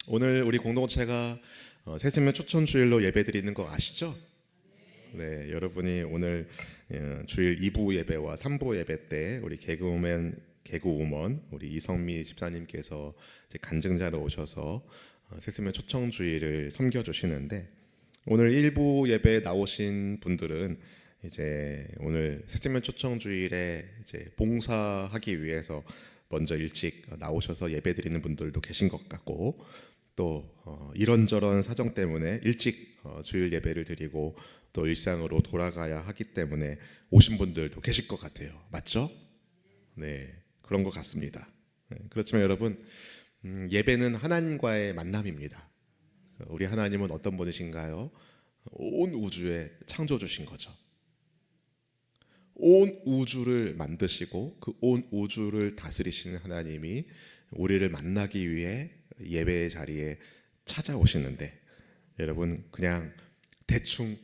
오늘 우리 공동체가 새생명 초청주일로 예배드리는 거 아시죠? 네, 여러분이 오늘 주일 2부 예배와 3부 예배 때 우리 개그우먼 우리 이성미 집사님께서 이제 간증자로 오셔서 새생명 초청주일을 섬겨주시는데, 오늘 1부 예배에 나오신 분들은 이제 오늘 새생명 초청주일에 이제 봉사하기 위해서 먼저 일찍 나오셔서 예배드리는 분들도 계신 것 같고, 또 이런저런 사정 때문에 일찍 주일 예배를 드리고 또 일상으로 돌아가야 하기 때문에 오신 분들도 계실 것 같아요. 맞죠? 네, 그런 것 같습니다. 그렇지만 여러분, 예배는 하나님과의 만남입니다. 우리 하나님은 어떤 분이신가요? 온 우주에 창조주신 거죠. 온 우주를 만드시고 그 온 우주를 다스리시는 하나님이 우리를 만나기 위해 예배의 자리에 찾아오시는데, 여러분 그냥 대충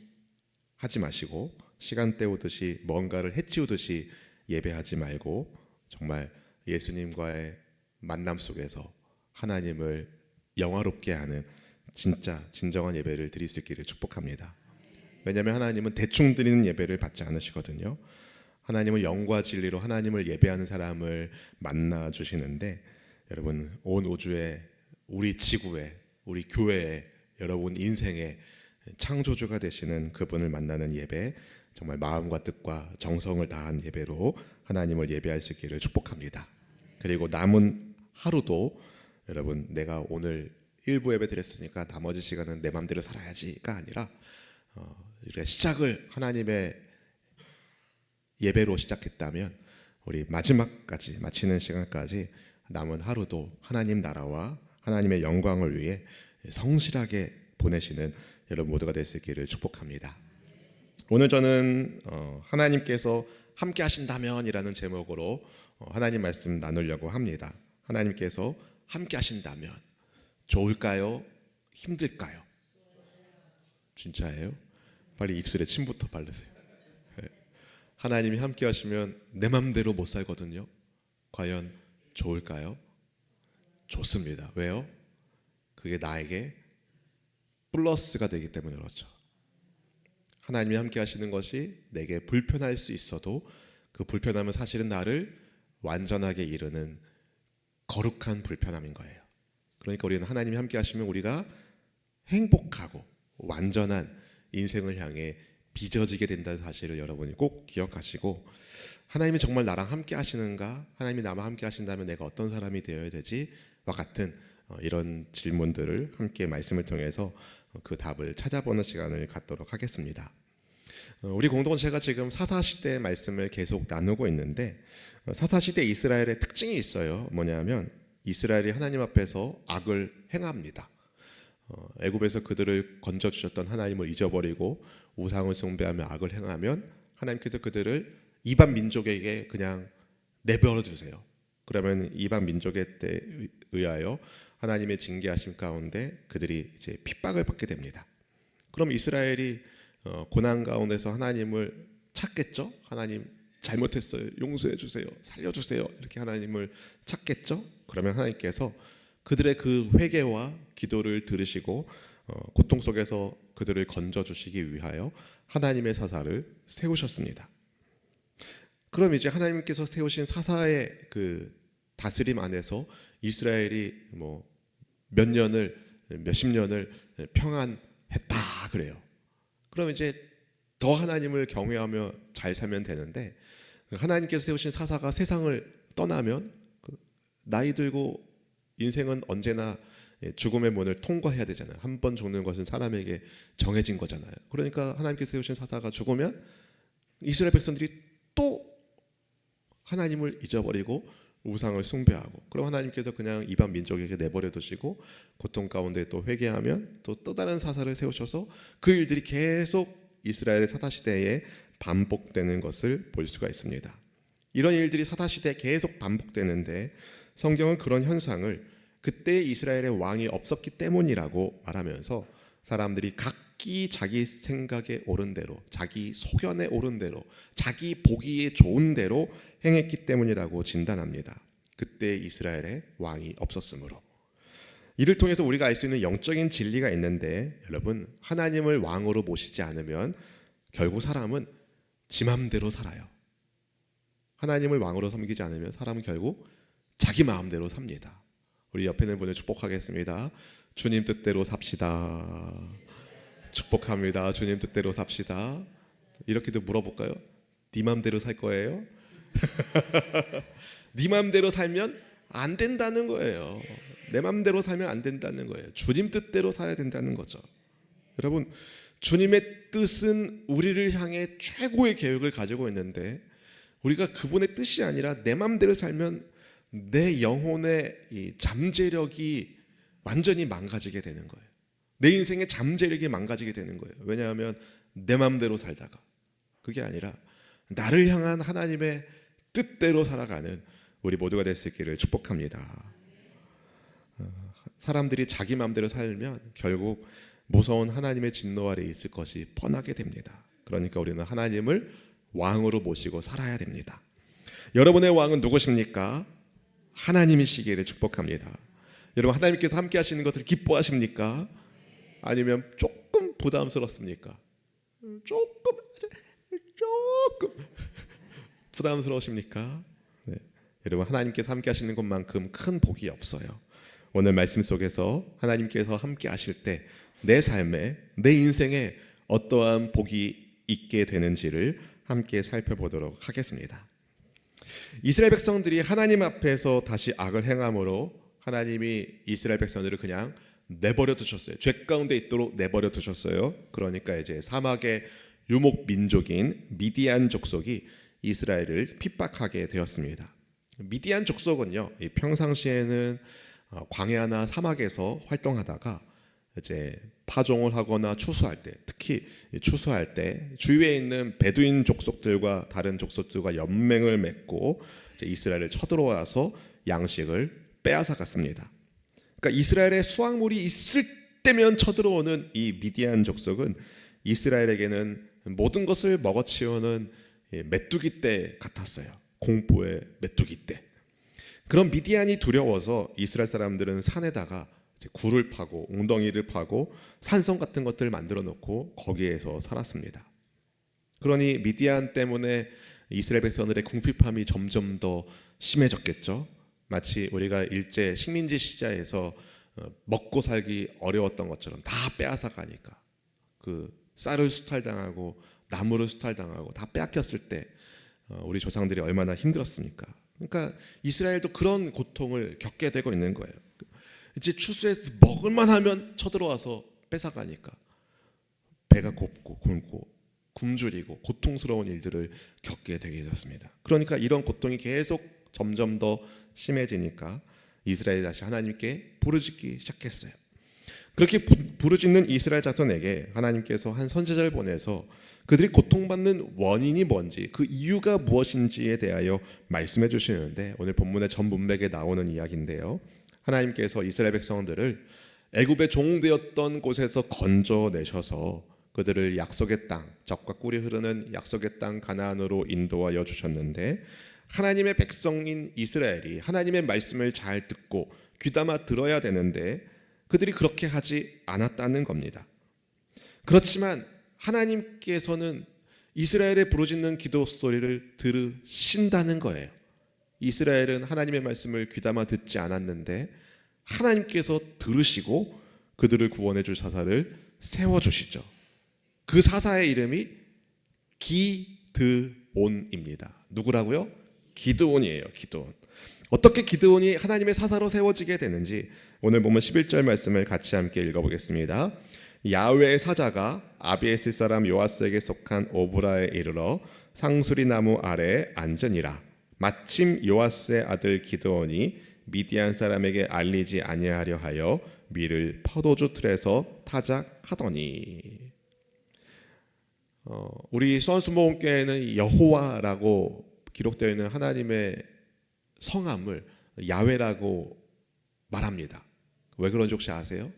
하지 마시고 시간 때우듯이 뭔가를 해치우듯이 예배하지 말고 정말 예수님과의 만남 속에서 하나님을 영화롭게 하는 진정한 예배를 드릴 수 있기를 축복합니다. 왜냐하면 하나님은 대충 드리는 예배를 받지 않으시거든요. 하나님은 영과 진리로 하나님을 예배하는 사람을 만나 주시는데, 여러분 온 우주에, 우리 지구에, 우리 교회에, 여러분 인생의 창조주가 되시는 그분을 만나는 예배, 정말 마음과 뜻과 정성을 다한 예배로 하나님을 예배할 수 있기를 축복합니다. 그리고 남은 하루도 여러분, 내가 오늘 일부 예배 드렸으니까 나머지 시간은 내 마음대로 살아야지가 아니라 이렇게 시작을 하나님의 예배로 시작했다면 우리 마지막까지 마치는 시간까지 남은 하루도 하나님 나라와 하나님의 영광을 위해 성실하게 보내시는 여러분 모두가 될 수 있기를 축복합니다. 오늘 저는 하나님께서 함께 하신다면 이라는 제목으로 하나님 말씀 나누려고 합니다. 하나님께서 함께 하신다면 좋을까요? 힘들까요? 진짜예요? 빨리 입술에 침부터 바르세요. 하나님이 함께 하시면 내 맘대로 못 살거든요. 과연 좋을까요? 좋습니다. 왜요? 그게 나에게 플러스가 되기 때문에 그렇죠. 하나님이 함께 하시는 것이 내게 불편할 수 있어도 그 불편함은 사실은 나를 완전하게 이루는 거룩한 불편함인 거예요. 그러니까 우리는 하나님이 함께 하시면 우리가 행복하고 완전한 인생을 향해 빚어지게 된다는 사실을 여러분이 꼭 기억하시고, 하나님이 정말 나랑 함께 하시는가? 하나님이 나와 함께 하신다면 내가 어떤 사람이 되어야 되지? 와 같은 이런 질문들을 함께 말씀을 통해서 그 답을 찾아보는 시간을 갖도록 하겠습니다. 우리 공동체가 지금 사사시대의 말씀을 계속 나누고 있는데, 사사시대 이스라엘의 특징이 있어요. 뭐냐면 이스라엘이 하나님 앞에서 악을 행합니다. 애굽에서 그들을 건져주셨던 하나님을 잊어버리고 우상을 숭배하며 악을 행하면 하나님께서 그들을 이방 민족에게 그냥 내버려 두세요. 그러면 이방 민족에 의하여 하나님의 징계하심 가운데 그들이 이제 핍박을 받게 됩니다. 그럼 이스라엘이 고난 가운데서 하나님을 찾겠죠. 하나님 잘못했어요, 용서해 주세요, 살려주세요, 이렇게 하나님을 찾겠죠. 그러면 하나님께서 그들의 그 회개와 기도를 들으시고 고통 속에서 그들을 건져주시기 위하여 하나님의 사사를 세우셨습니다. 그럼 이제 하나님께서 세우신 사사의 그 다스림 안에서 이스라엘이 몇십 년을 평안했다 그래요. 그럼 이제 더 하나님을 경외하며 잘 살면 되는데, 하나님께서 세우신 사사가 세상을 떠나면 나이 들고 인생은 언제나 죽음의 문을 통과해야 되잖아요. 한 번 죽는 것은 사람에게 정해진 거잖아요. 그러니까 하나님께서 세우신 사사가 죽으면 이스라엘 백성들이 또 하나님을 잊어버리고 우상을 숭배하고, 그럼 하나님께서 그냥 이방 민족에게 내버려 두시고 고통 가운데 또 회개하면 또 다른 사사를 세우셔서 그 일들이 계속 이스라엘의 사사시대에 반복되는 것을 볼 수가 있습니다. 이런 일들이 사사시대에 계속 반복되는데, 성경은 그런 현상을 그때 이스라엘의 왕이 없었기 때문이라고 말하면서 사람들이 각기 자기 생각에 옳은 대로, 자기 소견에 옳은 대로, 자기 보기에 좋은 대로 행했기 때문이라고 진단합니다. 그때 이스라엘에 왕이 없었으므로. 이를 통해서 우리가 알 수 있는 영적인 진리가 있는데, 여러분, 하나님을 왕으로 모시지 않으면 결국 사람은 지 맘대로 살아요. 하나님을 왕으로 섬기지 않으면 사람은 결국 자기 마음대로 삽니다. 우리 옆에 있는 분을 축복하겠습니다. 주님 뜻대로 삽시다. 축복합니다. 주님 뜻대로 삽시다. 이렇게도 물어볼까요? 네 맘대로 살 거예요? 네 맘대로 살면 안 된다는 거예요. 내 맘대로 살면 안 된다는 거예요. 주님 뜻대로 살아야 된다는 거죠. 여러분, 주님의 뜻은 우리를 향해 최고의 계획을 가지고 있는데, 우리가 그분의 뜻이 아니라 내 맘대로 살면 내 영혼의 이 잠재력이 완전히 망가지게 되는 거예요. 내 인생의 잠재력이 망가지게 되는 거예요. 왜냐하면 내 맘대로 살다가, 그게 아니라 나를 향한 하나님의 뜻대로 살아가는 우리 모두가 될 수 있기를 축복합니다. 사람들이 자기 맘대로 살면 결국 무서운 하나님의 진노 아래 있을 것이 뻔하게 됩니다. 그러니까 우리는 하나님을 왕으로 모시고 살아야 됩니다. 여러분의 왕은 누구십니까? 하나님이시기를 축복합니다. 여러분, 하나님께서 함께 하시는 것을 기뻐하십니까? 아니면 조금 부담스럽습니까? 조금 부담스러우십니까? 네. 여러분, 하나님께서 함께 하시는 것만큼 큰 복이 없어요. 오늘 말씀 속에서 하나님께서 함께 하실 때 내 삶에, 내 인생에 어떠한 복이 있게 되는지를 함께 살펴보도록 하겠습니다. 이스라엘 백성들이 하나님 앞에서 다시 악을 행함으로 하나님이 이스라엘 백성들을 그냥 내버려 두셨어요. 죄 가운데 있도록 내버려 두셨어요. 그러니까 이제 사막의 유목 민족인 미디안 족속이 이스라엘을 핍박하게 되었습니다. 미디안 족속은요, 평상시에는 광야나 사막에서 활동하다가 이제 파종을 하거나 추수할 때, 특히 추수할 때 주위에 있는 베두인 족속들과 다른 족속들과 연맹을 맺고 이제 이스라엘을 쳐들어와서 양식을 빼앗아 갔습니다. 그러니까 이스라엘에 수확물이 있을 때면 쳐들어오는 이 미디안 족속은 이스라엘에게는 모든 것을 먹어치우는 메뚜기 떼 같았어요. 공포의 메뚜기 떼. 그런 미디안이 두려워서 이스라엘 사람들은 산에다가 굴을 파고 웅덩이를 파고 산성 같은 것들을 만들어 놓고 거기에서 살았습니다. 그러니 미디안 때문에 이스라엘 백성들의 궁핍함이 점점 더 심해졌겠죠. 마치 우리가 일제 식민지 시절에서 먹고 살기 어려웠던 것처럼 다 빼앗아 가니까, 그 쌀을 수탈당하고 나무를 수탈당하고 다 빼앗겼을 때 우리 조상들이 얼마나 힘들었습니까? 그러니까 이스라엘도 그런 고통을 겪게 되고 있는 거예요. 이제 추수해서 먹을만 하면 쳐들어와서 뺏어가니까 배가 곱고 굶고 굶주리고 고통스러운 일들을 겪게 되게 되었습니다. 그러니까 이런 고통이 계속 점점 더 심해지니까 이스라엘이 다시 하나님께 부르짖기 시작했어요. 그렇게 부르짖는 이스라엘 자손에게 하나님께서 한 선지자를 보내서 그들이 고통받는 원인이 뭔지, 그 이유가 무엇인지에 대하여 말씀해 주시는데, 오늘 본문의 전 문맥에 나오는 이야기인데요. 하나님께서 이스라엘 백성들을 애굽의 종되었던 곳에서 건져내셔서 그들을 약속의 땅, 젖과 꿀이 흐르는 약속의 땅 가나안으로 인도하여 주셨는데, 하나님의 백성인 이스라엘이 하나님의 말씀을 잘 듣고 귀담아 들어야 되는데 그들이 그렇게 하지 않았다는 겁니다. 그렇지만 하나님께서는 이스라엘의 부르짖는 기도 소리를 들으신다는 거예요. 이스라엘은 하나님의 말씀을 귀담아 듣지 않았는데 하나님께서 들으시고 그들을 구원해 줄 사사를 세워주시죠. 그 사사의 이름이 기드온입니다. 누구라고요? 기드온이에요. 기드온. 어떻게 기드온이 하나님의 사사로 세워지게 되는지 오늘 보면 11절 말씀을 같이 함께 읽어보겠습니다. 야훼의 사자가 아비에스 사람 요아스에게 속한 오브라에 이르러 상수리 나무 아래에 앉으니라. 마침 요아스의 아들 기드온이 미디안 사람에게 알리지 아니하려 하여 밀을 포도주 틀에서 타작하더니. 우리 수원수목원교회는 여호와라고 기록되어 있는 하나님의 성함을 야훼라고 말합니다. 왜 그런지 혹시 아세요?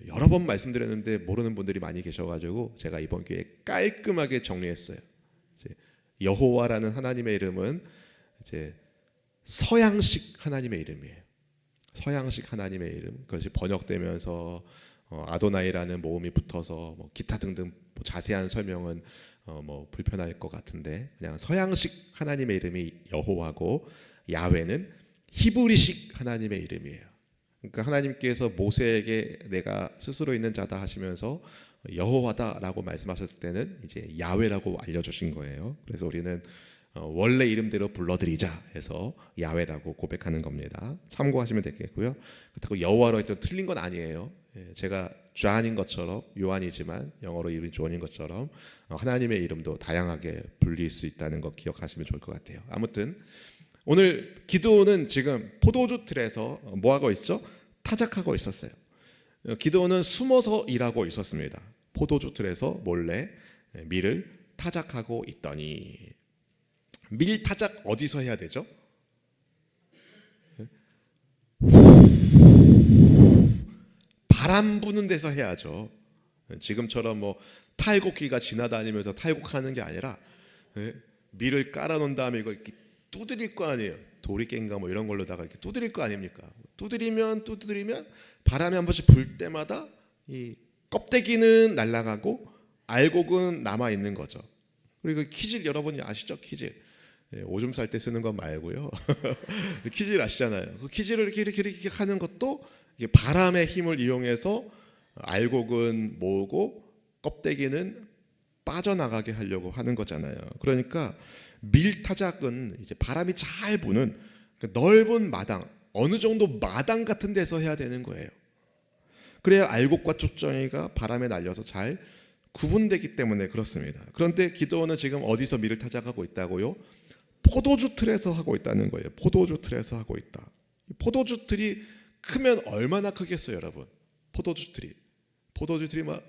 여러 번 말씀드렸는데 모르는 분들이 많이 계셔가지고 제가 이번 기회에 깔끔하게 정리했어요. 여호와라는 하나님의 이름은 이제 서양식 하나님의 이름이에요. 서양식 하나님의 이름, 그것이 번역되면서 아도나이라는 모음이 붙어서 뭐 기타 등등 자세한 설명은 뭐 불편할 것 같은데, 그냥 서양식 하나님의 이름이 여호와고 야훼는 히브리식 하나님의 이름이에요. 그러니까 하나님께서 모세에게 내가 스스로 있는 자다 하시면서 여호와다라고 말씀하셨을 때는 이제 야훼라고 알려주신 거예요. 그래서 우리는 원래 이름대로 불러드리자 해서 야훼라고 고백하는 겁니다. 참고하시면 되겠고요. 그렇다고 여호와로 해도 틀린 건 아니에요. 제가 존인 것처럼, 요한이지만 영어로 이름이 존인 것처럼 하나님의 이름도 다양하게 불릴 수 있다는 거 기억하시면 좋을 것 같아요. 아무튼 오늘 기드온은 지금 포도주 틀에서 뭐하고 있죠? 타작하고 있었어요. 기드온은 숨어서 일하고 있었습니다. 포도주 틀에서 몰래 밀을 타작하고 있더니, 밀 타작 어디서 해야 되죠? 바람 부는 데서 해야죠. 지금처럼 뭐 탈곡기가 지나다니면서 탈곡하는 게 아니라 밀을 깔아놓은 다음에 이걸 이렇게 두드릴 거 아니에요. 도리깨인가 뭐 이런 걸로다가 이렇게 두드릴 거 아닙니까? 두드리면 바람이 한 번씩 불 때마다 이 껍데기는 날아가고 알곡은 남아 있는 거죠. 그리고 키질 여러분이 아시죠? 키질. 오줌 쌀 때 쓰는 건 말고요. 키질 아시잖아요. 그 키질을 이렇게 하는 것도 바람의 힘을 이용해서 알곡은 모으고 껍데기는 빠져나가게 하려고 하는 거잖아요. 그러니까 밀타작은 이제 바람이 잘 부는 넓은 마당, 어느 정도 마당 같은 데서 해야 되는 거예요. 그래야 알곡과 쭉정이가 바람에 날려서 잘 구분되기 때문에 그렇습니다. 그런데 기드온은 지금 어디서 밀을 타작하고 있다고요? 포도주 틀에서 하고 있다는 거예요. 포도주 틀에서 하고 있다. 포도주 틀이 크면 얼마나 크겠어요, 여러분? 포도주 틀이 막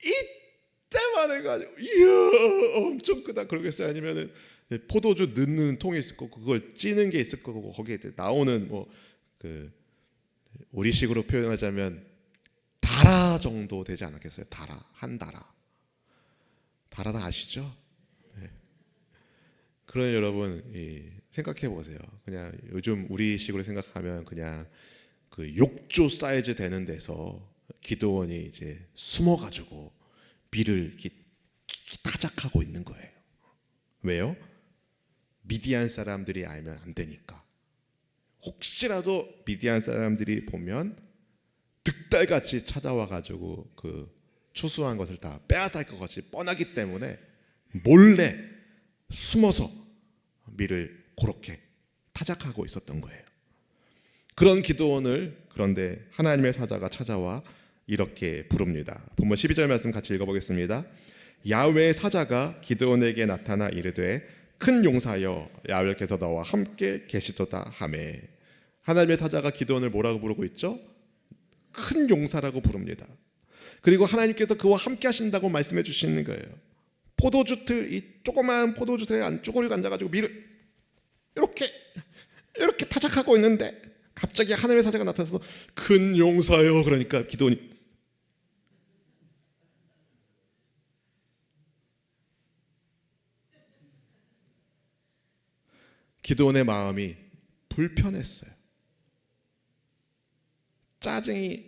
이때만 해가지고 이야 엄청 크다 그러겠어요? 아니면은 포도주 넣는 통이 있을 거고 그걸 찌는 게 있을 거고 거기에 나오는 뭐 그 우리식으로 표현하자면 다라 정도 되지 않겠어요? 한 다라 아시죠? 네. 그러니 여러분 생각해 보세요. 그냥 요즘 우리식으로 생각하면 그냥 그 욕조 사이즈 되는 데서 기드온이 이제 숨어가지고 밀을 타작하고 있는 거예요. 왜요? 미디안 사람들이 알면 안 되니까. 혹시라도 미디안 사람들이 보면 득달같이 찾아와가지고 그 추수한 것을 다 빼앗을 것 같이 뻔하기 때문에 몰래 숨어서 밀을 그렇게 타작하고 있었던 거예요. 그런 기드온을 그런데 하나님의 사자가 찾아와 이렇게 부릅니다. 본문 12절 말씀 같이 읽어보겠습니다. 야훼의 사자가 기드온에게 나타나 이르되 큰 용사여 야훼께서 너와 함께 계시도다 하매. 하나님의 사자가 기드온을 뭐라고 부르고 있죠? 큰 용사라고 부릅니다. 그리고 하나님께서 그와 함께 하신다고 말씀해 주시는 거예요. 포도주틀, 이 조그마한 포도주틀에 쭈그리고 앉아가지고 밀을 이렇게 타작하고 있는데 갑자기 하나님의 사자가 나타나서 큰 용사요. 그러니까 기드온의 마음이 불편했어요. 짜증이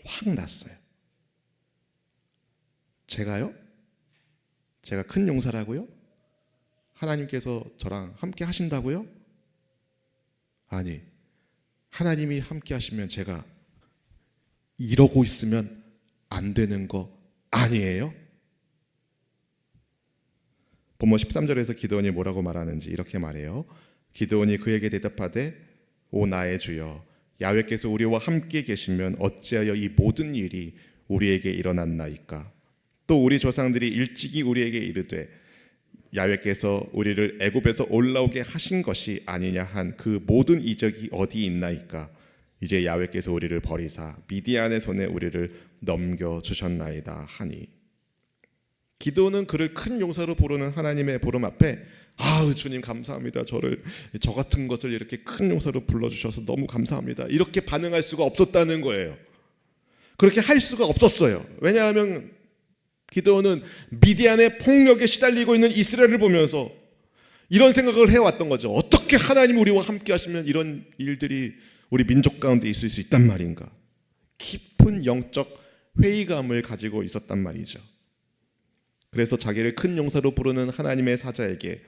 확 났어요. 제가요? 제가 큰 용사라고요? 하나님께서 저랑 함께 하신다고요? 아니, 하나님이 함께 하시면 제가 이러고 있으면 안 되는 거 아니에요? 본문 13절에서 기드온이 뭐라고 말하는지 이렇게 말해요. 기드온이 그에게 대답하되 오 나의 주여 야훼께서 우리와 함께 계시면 어찌하여 이 모든 일이 우리에게 일어났나이까. 또 우리 조상들이 일찍이 우리에게 이르되 야훼께서 우리를 애굽에서 올라오게 하신 것이 아니냐 한 그 모든 이적이 어디 있나이까. 이제 야훼께서 우리를 버리사 미디안의 손에 우리를 넘겨주셨나이다 하니. 기드온은 그를 큰 용사로 부르는 하나님의 부름 앞에 주님 감사합니다. 저 같은 것을 이렇게 큰 용사로 불러주셔서 너무 감사합니다. 이렇게 반응할 수가 없었다는 거예요. 그렇게 할 수가 없었어요. 왜냐하면 기드온은 미디안의 폭력에 시달리고 있는 이스라엘을 보면서 이런 생각을 해왔던 거죠. 어떻게 하나님 우리와 함께 하시면 이런 일들이 우리 민족 가운데 있을 수 있단 말인가? 깊은 영적 회의감을 가지고 있었단 말이죠. 그래서 자기를 큰 용사로 부르는 하나님의 사자에게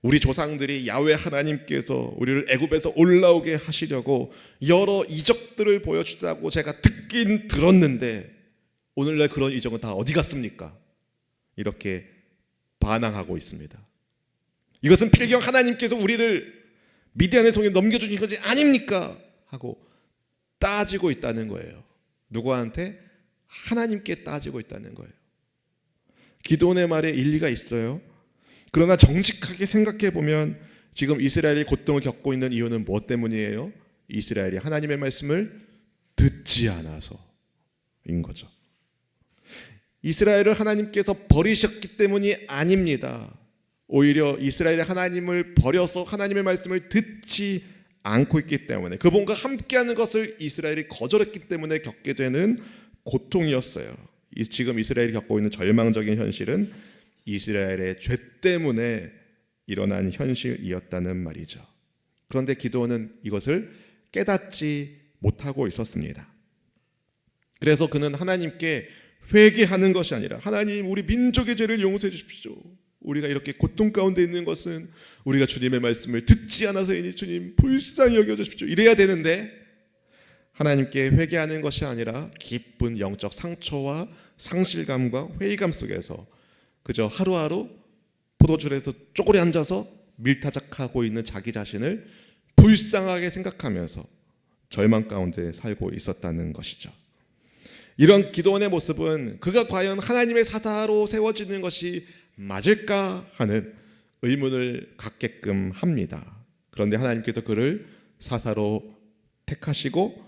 우리 조상들이 야훼 하나님께서 우리를 애굽에서 올라오게 하시려고 여러 이적들을 보여주다고 제가 듣긴 들었는데 오늘날 그런 이적은 다 어디 갔습니까? 이렇게 반항하고 있습니다. 이것은 필경 하나님께서 우리를 미디안의 손에 넘겨주신 것이 아닙니까? 하고 따지고 있다는 거예요. 누구한테? 하나님께 따지고 있다는 거예요. 기드온의 말에 일리가 있어요. 그러나 정직하게 생각해 보면 지금 이스라엘이 고통을 겪고 있는 이유는 무엇 때문이에요? 이스라엘이 하나님의 말씀을 듣지 않아서인 거죠. 이스라엘을 하나님께서 버리셨기 때문이 아닙니다. 오히려 이스라엘이 하나님을 버려서 하나님의 말씀을 듣지 않고 있기 때문에, 그분과 함께하는 것을 이스라엘이 거절했기 때문에 겪게 되는 고통이었어요. 지금 이스라엘이 겪고 있는 절망적인 현실은 이스라엘의 죄 때문에 일어난 현실이었다는 말이죠. 그런데 기드온은 이것을 깨닫지 못하고 있었습니다. 그래서 그는 하나님께 회개하는 것이 아니라 하나님, 우리 민족의 죄를 용서해 주십시오. 우리가 이렇게 고통 가운데 있는 것은 우리가 주님의 말씀을 듣지 않아서이니 주님 불쌍히 여겨주십시오. 이래야 되는데 하나님께 회개하는 것이 아니라 깊은 영적 상처와 상실감과 회의감 속에서 그저 하루하루 포도줄에서 쪼그려 앉아서 밀타작하고 있는 자기 자신을 불쌍하게 생각하면서 절망 가운데 살고 있었다는 것이죠. 이런 기드온의 모습은 그가 과연 하나님의 사자로 세워지는 것이 맞을까 하는 의문을 갖게끔 합니다. 그런데 하나님께서 그를 사사로 택하시고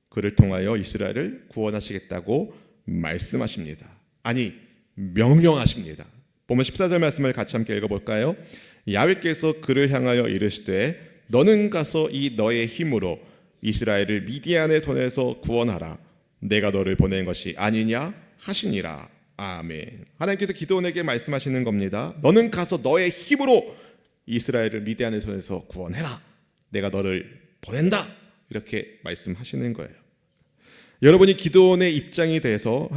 그를 통하여 이스라엘을 구원하시겠다고 말씀하십니다. 아니, 명령하십니다. 보면 14절 말씀을 같이 함께 읽어볼까요? 야훼께서 그를 향하여 이르시되 너는 가서 이 너의 힘으로 이스라엘을 미디안의 손에서 구원하라. 내가 너를 보낸 것이 아니냐 하시니라. 아멘. 하나님께서 기드온에게 말씀하시는 겁니다. 너는 가서 너의 힘으로 이스라엘을 미디안의 손에서 구원해라. 내가 너를 보낸다. 이렇게 말씀하시는 거예요. 여러분이 기드온의 입장이 돼서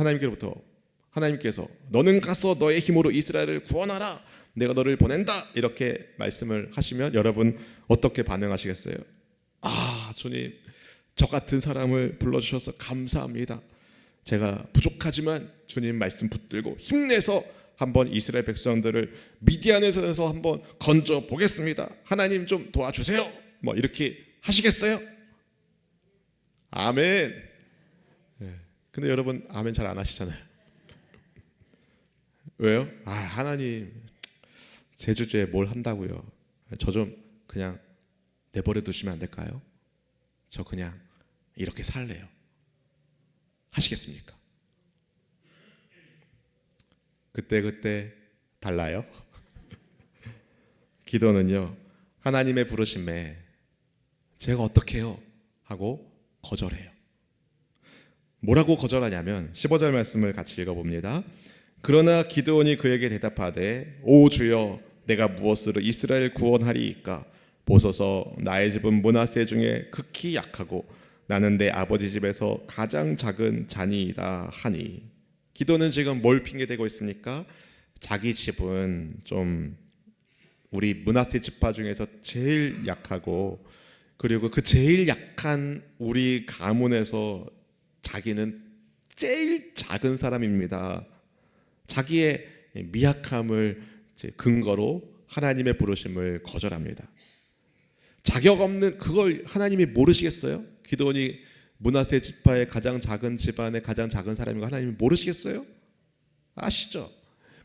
하나님께서 너는 가서 너의 힘으로 이스라엘을 구원하라. 내가 너를 보낸다. 이렇게 말씀을 하시면 여러분 어떻게 반응하시겠어요? 아, 주님, 저 같은 사람을 불러주셔서 감사합니다. 제가 부족하지만 주님 말씀 붙들고 힘내서 한번 이스라엘 백성들을 미디안의 손에서 한번 건져 보겠습니다. 하나님 좀 도와주세요. 뭐 이렇게 하시겠어요? 아멘. 근데 여러분 아멘 잘 안 하시잖아요. 왜요? 아, 하나님 제 주제에 뭘 한다고요? 저 좀 그냥 내버려 두시면 안 될까요? 저 그냥 이렇게 살래요. 하시겠습니까? 그때 달라요. 기도는요, 하나님의 부르심에 제가 어떻게 해요? 하고 거절해요. 뭐라고 거절하냐면 15절 말씀을 같이 읽어봅니다. 그러나 기드온이 그에게 대답하되 오 주여, 내가 무엇으로 이스라엘 구원하리이까? 보소서, 나의 집은 므낫세 중에 극히 약하고 나는 내 아버지 집에서 가장 작은 자니이다 하니. 기도는 지금 뭘 핑계대고 있습니까? 자기 집은 좀 우리 므낫세 지파 중에서 제일 약하고, 그리고 그 제일 약한 우리 가문에서 자기는 제일 작은 사람입니다. 자기의 미약함을 근거로 하나님의 부르심을 거절합니다. 자격 없는, 그걸 하나님이 모르시겠어요? 기드온이 므낫세 지파의 가장 작은 집안의 가장 작은 사람인 거 하나님이 모르시겠어요? 아시죠?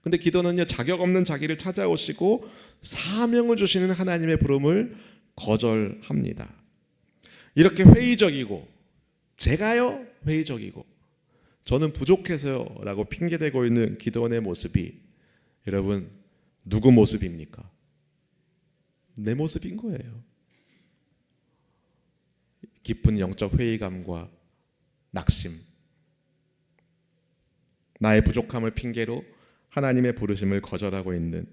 근데 기드온은요, 자격 없는 자기를 찾아오시고 사명을 주시는 하나님의 부름을 거절합니다. 이렇게 회의적이고, 제가요 회의적이고 저는 부족해서요 라고 핑계대고 있는 기드온의 모습이 여러분 누구 모습입니까? 내 모습인 거예요. 깊은 영적 회의감과 낙심, 나의 부족함을 핑계로 하나님의 부르심을 거절하고 있는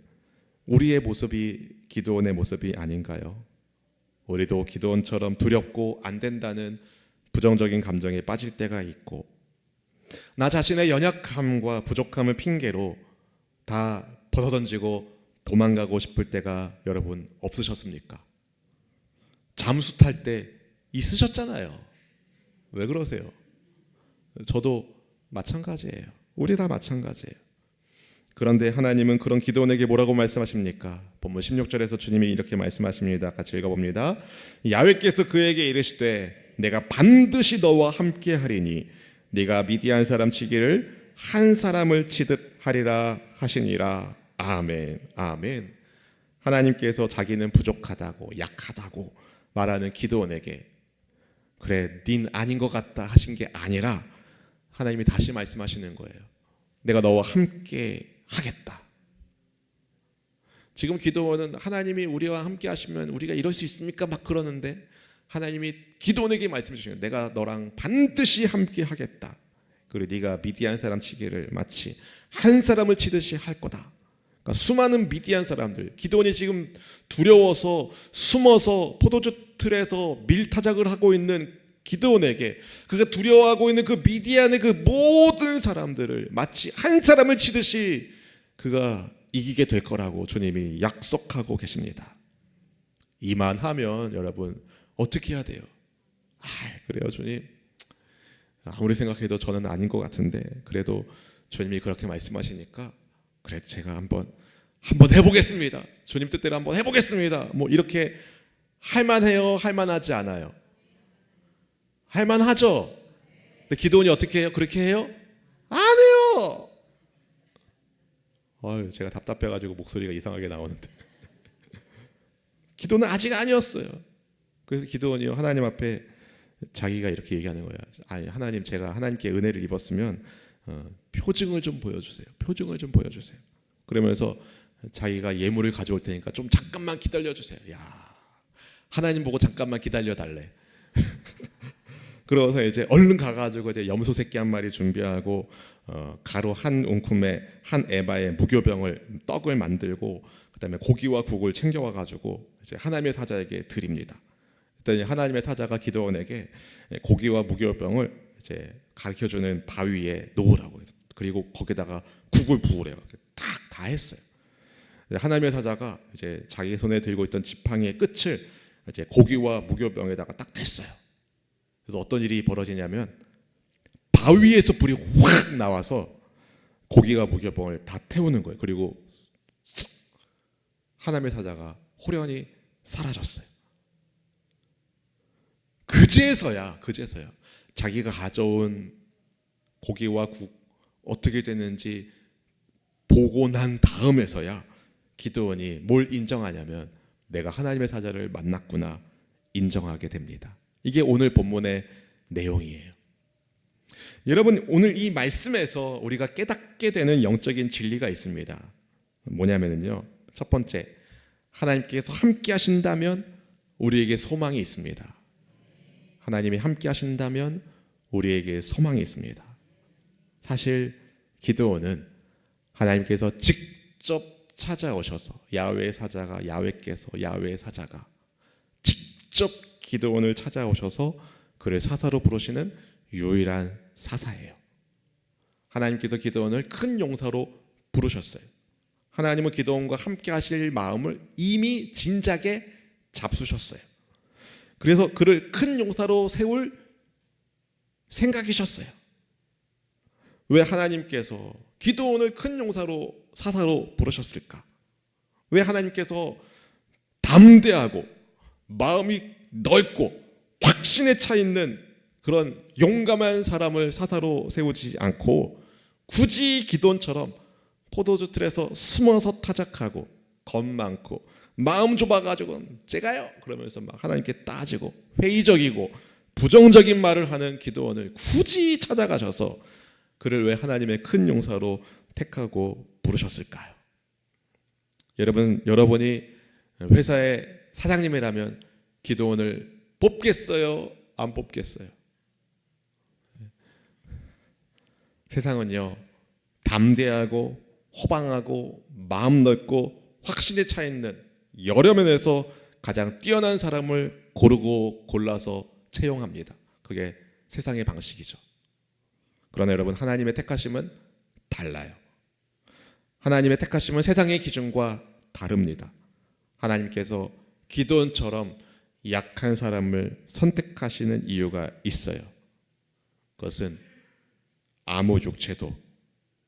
우리의 모습이 기드온의 모습이 아닌가요? 우리도 기도원처럼 두렵고 안 된다는 부정적인 감정에 빠질 때가 있고, 나 자신의 연약함과 부족함을 핑계로 다 벗어던지고 도망가고 싶을 때가 여러분 없으셨습니까? 잠수 탈 때 있으셨잖아요. 왜 그러세요? 저도 마찬가지예요. 우리 다 마찬가지예요. 그런데 하나님은 그런 기도원에게 뭐라고 말씀하십니까? 본문 16절에서 주님이 이렇게 말씀하십니다. 같이 읽어봅니다. 야훼께서 그에게 이르시되 내가 반드시 너와 함께 하리니 네가 미디안 사람 치기를 한 사람을 치듯 하리라 하시니라. 아멘. 아멘. 하나님께서 자기는 부족하다고 약하다고 말하는 기도원에게 그래 닌 아닌 것 같다 하신 게 아니라 하나님이 다시 말씀하시는 거예요. 내가 너와 함께 하겠다. 지금 기도원은 하나님이 우리와 함께 하시면 우리가 이럴 수 있습니까? 막 그러는데 하나님이 기도원에게 말씀해 주시는 거예요. 내가 너랑 반드시 함께 하겠다. 그리고 네가 미디안 사람 치기를 마치 한 사람을 치듯이 할 거다. 그러니까 수많은 미디안 사람들, 기도원이 지금 두려워서 숨어서 포도주 틀에서 밀타작을 하고 있는 기도원에게 그가 두려워하고 있는 그 미디안의 그 모든 사람들을 마치 한 사람을 치듯이 그가 이기게 될 거라고 주님이 약속하고 계십니다. 이만하면 여러분 어떻게 해야 돼요? 그래요 주님, 아무리 생각해도 저는 아닌 것 같은데 그래도 주님이 그렇게 말씀하시니까 그래 제가 한번 해보겠습니다. 주님 뜻대로 한번 해보겠습니다. 뭐 이렇게 할만해요? 할만하지 않아요? 할만하죠? 근데 기도원이 어떻게 해요? 그렇게 해요? 안 해요. 제가 답답해가지고 목소리가 이상하게 나오는데 기도는 아직 아니었어요. 그래서 기도원이 하나님 앞에 자기가 이렇게 얘기하는 거야. 아니 하나님, 제가 하나님께 은혜를 입었으면 표징을 좀 보여주세요. 표징을 좀 보여주세요. 그러면서 자기가 예물을 가져올 테니까 좀 잠깐만 기다려주세요. 야, 하나님 보고 잠깐만 기다려달래. 그래서 이제 얼른 가가지고 이제 염소 새끼 한 마리 준비하고 가루 한 움큼에 한 에바의 무교병을 떡을 만들고 그다음에 고기와 국을 챙겨와가지고 이제 하나님의 사자에게 드립니다. 그랬더니 하나님의 사자가 기도원에게 고기와 무교병을 이제 가르쳐주는 바위에 놓으라고 해요. 그리고 거기다가 국을 부으래요. 다 했어요. 하나님의 사자가 이제 자기 손에 들고 있던 지팡이의 끝을 이제 고기와 무교병에다가 딱 댔어요. 그래서 어떤 일이 벌어지냐면 바위에서 불이 확 나와서 고기와 무교병을 다 태우는 거예요. 그리고 하나님의 사자가 호련히 사라졌어요. 그제서야 자기가 가져온 고기와 국 어떻게 됐는지 보고 난 다음에서야 기도원이 뭘 인정하냐면 내가 하나님의 사자를 만났구나 인정하게 됩니다. 이게 오늘 본문의 내용이에요. 여러분, 오늘 이 말씀에서 우리가 깨닫게 되는 영적인 진리가 있습니다. 뭐냐면요, 첫 번째, 하나님께서 함께 하신다면 우리에게 소망이 있습니다. 하나님이 함께 하신다면 우리에게 소망이 있습니다. 사실 기드온은 하나님께서 직접 찾아오셔서 야훼의 사자가 직접 기드온을 찾아오셔서 그를 사사로 부르시는 유일한 사사예요. 하나님께서 기드온을 큰 용사로 부르셨어요. 하나님은 기드온과 함께 하실 마음을 이미 진작에 잡수셨어요. 그래서 그를 큰 용사로 세울 생각이셨어요. 왜 하나님께서 기드온을 큰 용사로 사사로 부르셨을까? 왜 하나님께서 담대하고 마음이 넓고 확신에 차 있는 그런 용감한 사람을 사사로 세우지 않고 굳이 기드온처럼 포도주 틀에서 숨어서 타작하고 겁 많고 마음 좁아가지고 제가요 그러면서 막 하나님께 따지고 회의적이고 부정적인 말을 하는 기드온을 굳이 찾아가셔서 그를 왜 하나님의 큰 용사로 택하고 부르셨을까요? 여러분이 회사의 사장님이라면 기드온을 뽑겠어요? 안 뽑겠어요? 세상은요, 담대하고 호방하고 마음 넓고 확신에 차 있는 여러 면에서 가장 뛰어난 사람을 고르고 골라서 채용합니다. 그게 세상의 방식이죠. 그러나 여러분, 하나님의 택하심은 달라요. 하나님의 택하심은 세상의 기준과 다릅니다. 하나님께서 기드온처럼 약한 사람을 선택하시는 이유가 있어요. 그것은 아무 육체도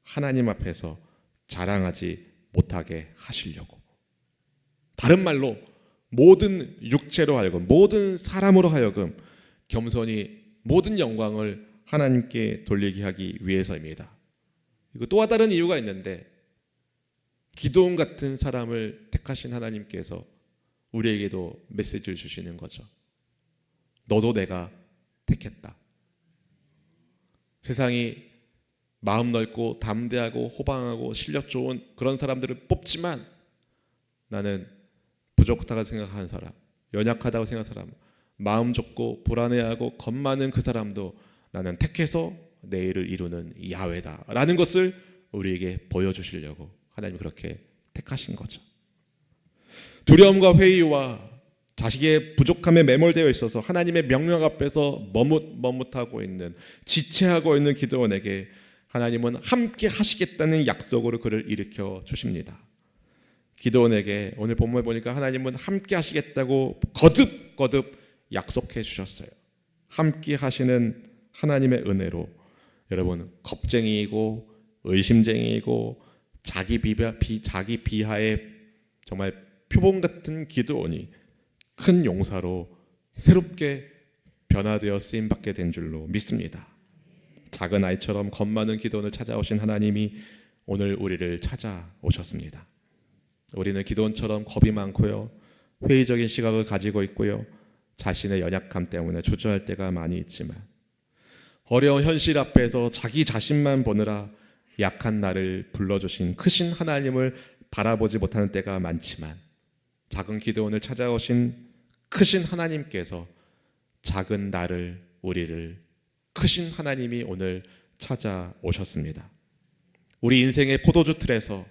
하나님 앞에서 자랑하지 못하게 하시려고. 다른 말로 모든 육체로 하여금, 모든 사람으로 하여금 겸손히 모든 영광을 하나님께 돌리게 하기 위해서입니다. 이거 또 다른 이유가 있는데, 기드온 같은 사람을 택하신 하나님께서 우리에게도 메시지를 주시는 거죠. 너도 내가 택했다. 세상이 마음 넓고 담대하고 호방하고 실력 좋은 그런 사람들을 뽑지만, 나는 부족하다고 생각하는 사람, 연약하다고 생각하는 사람, 마음 좁고 불안해하고 겁 많은 그 사람도 나는 택해서 내 일을 이루는 야훼다 라는 것을 우리에게 보여주시려고 하나님이 그렇게 택하신 거죠. 두려움과 회의와 자식의 부족함에 매몰되어 있어서 하나님의 명령 앞에서 머뭇하고 있는, 지체하고 있는 기드온에게 하나님은 함께 하시겠다는 약속으로 그를 일으켜 주십니다. 기드온에게 오늘 본문에 보니까 하나님은 함께 하시겠다고 거듭 약속해 주셨어요. 함께 하시는 하나님의 은혜로 여러분, 겁쟁이이고 의심쟁이이고 자기 비하의 정말 표본 같은 기드온이 큰 용사로 새롭게 변화되어 쓰임받게 된 줄로 믿습니다. 작은 아이처럼 겁 많은 기드온을 찾아오신 하나님이 오늘 우리를 찾아오셨습니다. 우리는 기드온처럼 겁이 많고요, 회의적인 시각을 가지고 있고요, 자신의 연약함 때문에 주저할 때가 많이 있지만, 어려운 현실 앞에서 자기 자신만 보느라 약한 나를 불러주신 크신 하나님을 바라보지 못하는 때가 많지만, 작은 기드온을 찾아오신 크신 하나님께서 작은 나를, 우리를 크신 하나님이 오늘 찾아오셨습니다. 우리 인생의 포도주 틀에서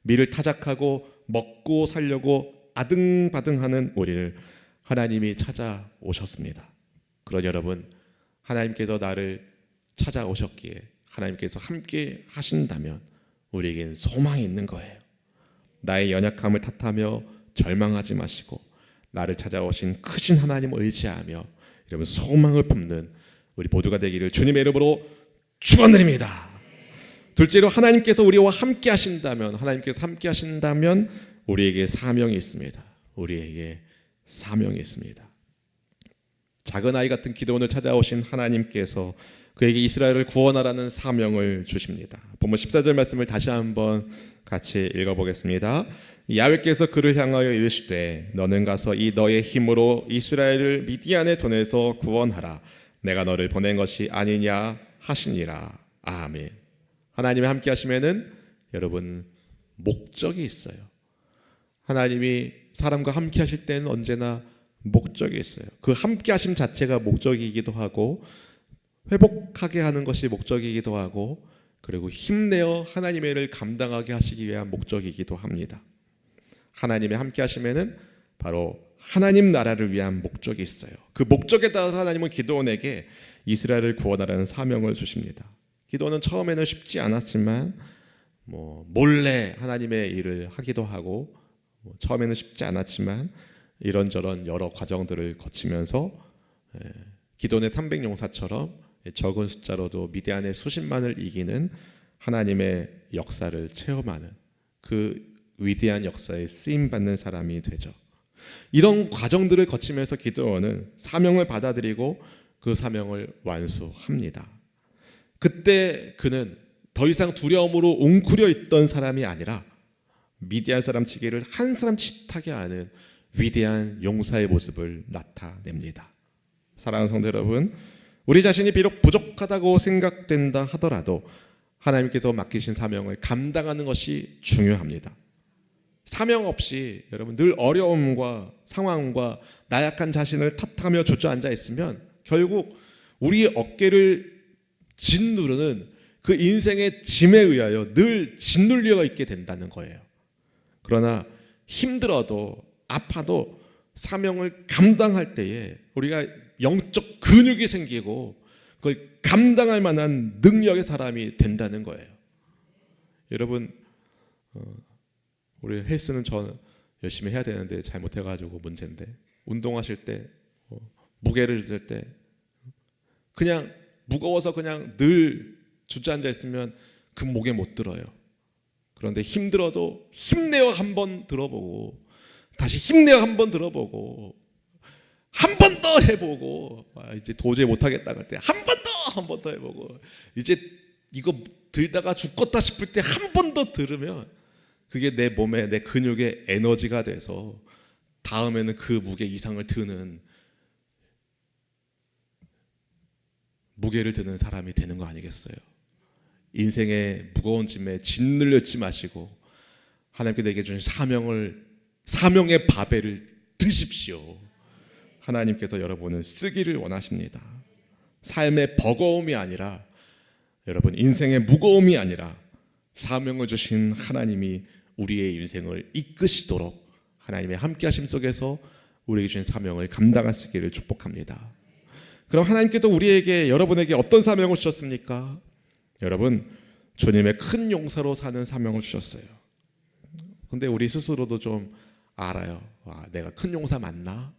밀을 타작하고 먹고 살려고 아등바등하는 우리를 하나님이 찾아오셨습니다. 그런 여러분, 하나님께서 나를 찾아오셨기에 하나님께서 함께 하신다면 우리에겐 소망이 있는 거예요. 나의 연약함을 탓하며 절망하지 마시고 나를 찾아오신 크신 하나님을 의지하며 여러분, 소망을 품는 우리 모두가 되기를 주님의 이름으로 축원드립니다. 둘째로, 하나님께서 우리와 함께 하신다면, 우리에게 사명이 있습니다. 우리에게 사명이 있습니다. 작은 아이 같은 기드온을 찾아오신 하나님께서 그에게 이스라엘을 구원하라는 사명을 주십니다. 본문 14절 말씀을 다시 한번 같이 읽어보겠습니다. 야훼께서 그를 향하여 이르시되 너는 가서 이 너의 힘으로 이스라엘을 미디안의 손에서 구원하라. 내가 너를 보낸 것이 아니냐 하시니라. 아멘. 하나님이 함께 하시면은 여러분, 목적이 있어요. 하나님이 사람과 함께 하실 때는 언제나 목적이 있어요. 그 함께 하심 자체가 목적이기도 하고, 회복하게 하는 것이 목적이기도 하고, 그리고 힘내어 하나님의 일을 감당하게 하시기 위한 목적이기도 합니다. 하나님이 함께 하시면은 바로 하나님 나라를 위한 목적이 있어요. 그 목적에 따라서 하나님은 기드온에게 이스라엘을 구원하라는 사명을 주십니다. 기드온은 처음에는 쉽지 않았지만 몰래 하나님의 일을 하기도 하고, 처음에는 쉽지 않았지만 이런저런 여러 과정들을 거치면서 기드온의 300용사처럼 적은 숫자로도 미디안의 수십만을 이기는 하나님의 역사를 체험하는, 그 위대한 역사에 쓰임받는 사람이 되죠. 이런 과정들을 거치면서 기드온은 사명을 받아들이고 그 사명을 완수합니다. 그때 그는 더 이상 두려움으로 웅크려 있던 사람이 아니라 미디안 사람 치기를 한 사람 치타게 하는 위대한 용사의 모습을 나타냅니다. 사랑하는 성도 여러분, 우리 자신이 비록 부족하다고 생각된다 하더라도 하나님께서 맡기신 사명을 감당하는 것이 중요합니다. 사명 없이 여러분, 늘 어려움과 상황과 나약한 자신을 탓하며 주저앉아 있으면 결국 우리의 어깨를 짓누르는 그 인생의 짐에 의하여 늘 짓눌려 있게 된다는 거예요. 그러나 힘들어도 아파도 사명을 감당할 때에 우리가 영적 근육이 생기고 그걸 감당할 만한 능력의 사람이 된다는 거예요. 여러분, 우리 헬스는 저 열심히 해야 되는데 잘못해가지고 문제인데, 운동하실 때 무게를 들 때 그냥 무거워서 그냥 늘 주저앉아 있으면 그 목에 못 들어요. 그런데 힘들어도 힘내어 한번 들어보고 다시 힘내어 한번 들어보고 한 번 더 해보고 이제 도저히 못하겠다 그럴 때 한 번 더 해보고 이제 이거 들다가 죽겠다 싶을 때 한 번 더 들으면 그게 내 몸에 내 근육의 에너지가 돼서 다음에는 그 무게 이상을 드는 무게를 드는 사람이 되는 거 아니겠어요? 인생의 무거운 짐에 짓눌려 있지 마시고 하나님께 내게 주신 사명의 바벨을 드십시오. 하나님께서 여러분을 쓰기를 원하십니다. 삶의 버거움이 아니라, 여러분 인생의 무거움이 아니라 사명을 주신 하나님이 우리의 인생을 이끄시도록 하나님의 함께하심 속에서 우리에게 주신 사명을 감당할 수 있기를 축복합니다. 그럼 하나님께서 우리에게, 여러분에게 어떤 사명을 주셨습니까? 여러분, 주님의 큰 용사로 사는 사명을 주셨어요. 근데 우리 스스로도 좀 알아요. 내가 큰 용사 맞나?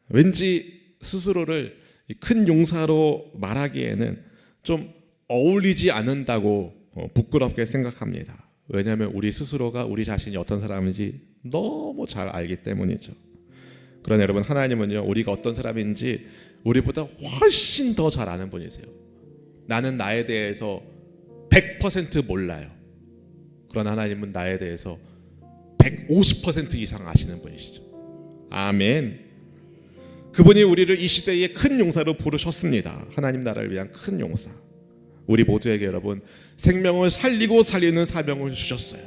왠지 스스로를 큰 용사로 말하기에는 좀 어울리지 않는다고 부끄럽게 생각합니다. 왜냐하면 우리 스스로가 우리 자신이 어떤 사람인지 너무 잘 알기 때문이죠. 그러나 여러분, 하나님은요, 우리가 어떤 사람인지 우리보다 훨씬 더 잘 아는 분이세요. 나는 나에 대해서 100% 몰라요. 그러나 하나님은 나에 대해서 150% 이상 아시는 분이시죠. 아멘. 그분이 우리를 이 시대의 큰 용사로 부르셨습니다. 하나님 나라를 위한 큰 용사. 우리 모두에게 여러분 생명을 살리고 살리는 사명을 주셨어요.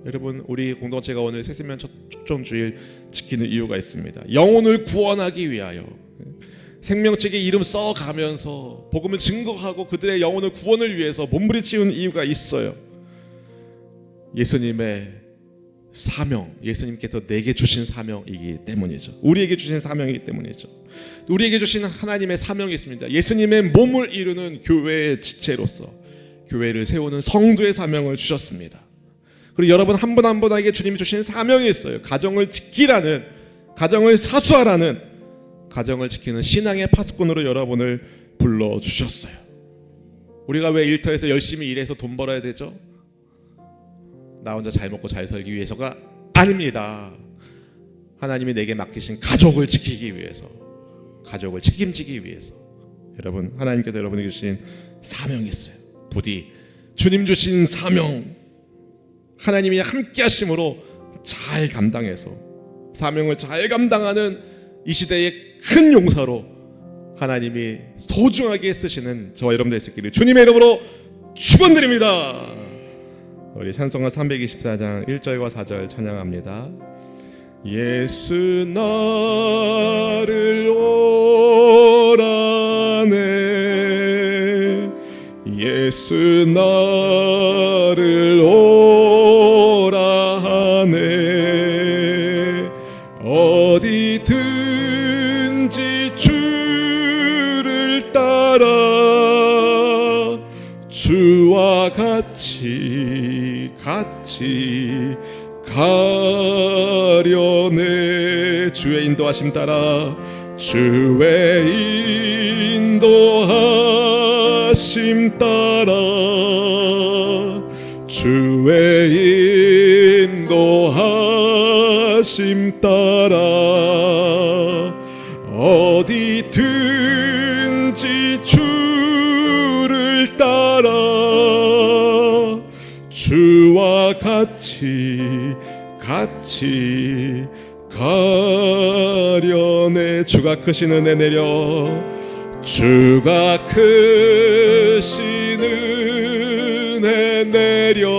여러분, 우리 공동체가 오늘 새세면 축전주일 지키는 이유가 있습니다. 영혼을 구원하기 위하여 생명책에 이름 써가면서 복음을 증거하고 그들의 영혼의 구원을 위해서 몸부림치는 이유가 있어요. 예수님의 사명, 예수님께서 내게 주신 사명이기 때문이죠. 우리에게 주신 사명이기 때문이죠. 우리에게 주신 하나님의 사명이 있습니다. 예수님의 몸을 이루는 교회의 지체로서 교회를 세우는 성도의 사명을 주셨습니다. 그리고 여러분 한 분 한 분에게 주님이 주신 사명이 있어요. 가정을 지키라는, 가정을 사수하라는, 가정을 지키는 신앙의 파수꾼으로 여러분을 불러주셨어요. 우리가 왜 일터에서 열심히 일해서 돈 벌어야 되죠? 나 혼자 잘 먹고 잘 살기 위해서가 아닙니다. 하나님이 내게 맡기신 가족을 지키기 위해서, 가족을 책임지기 위해서 여러분, 하나님께서 여러분에게 주신 사명이 있어요. 부디 주님 주신 사명, 하나님이 함께 하심으로 잘 감당해서 사명을 잘 감당하는 이 시대의 큰 용사로 하나님이 소중하게 쓰시는 저와 여러분 될 수 있기를 주님의 이름으로 축원드립니다. 우리 찬송가 324장 1절과 4절 찬양합니다. 예수 나를 오라네, 예수 나를 오라하네, 어디든지 주를 따라 주와 같이 가려네. 주의 인도하심 따라, 주의 인도하심 따라, 주의 인도하심 따라, 어디든지 주를 따라 주와 같이 가려네. 주가 크신 은혜 내려, 주가 크신 은혜 내려,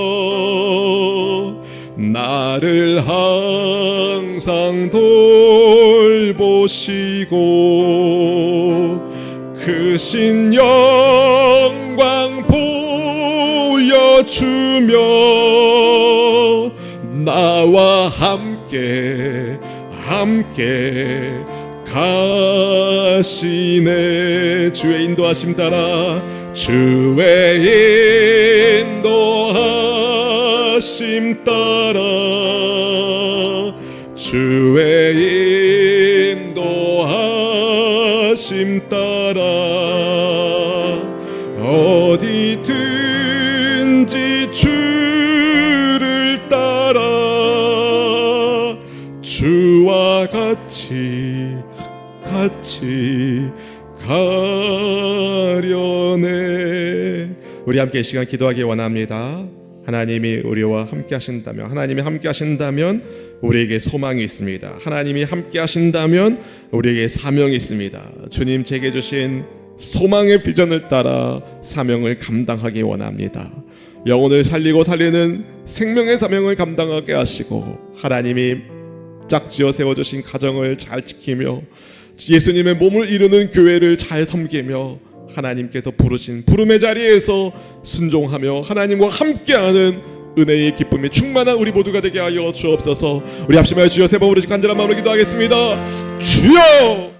나를 항상 돌보시고 크신 영광 보여주며 나와 함께 함께 가시네. 주의 인도하심 따라, 주의 인도하심 따라, 주의 인도하심 따라 어디든지 주를 따라 주와 같이 가려네. 우리 함께 이 시간 기도하기 원합니다. 하나님이 우리와 함께 하신다면, 하나님이 함께 하신다면 우리에게 소망이 있습니다. 하나님이 함께 하신다면 우리에게 사명이 있습니다. 주님 제게 주신 소망의 비전을 따라 사명을 감당하기 원합니다. 영혼을 살리고 살리는 생명의 사명을 감당하게 하시고, 하나님이 짝지어 세워주신 가정을 잘 지키며 예수님의 몸을 이루는 교회를 잘 섬기며 하나님께서 부르신 부름의 자리에서 순종하며 하나님과 함께하는 은혜의 기쁨이 충만한 우리 모두가 되게 하여 주옵소서. 우리 합심하여 주여 세 번 부르시 간절한 마음으로 기도하겠습니다. 주여!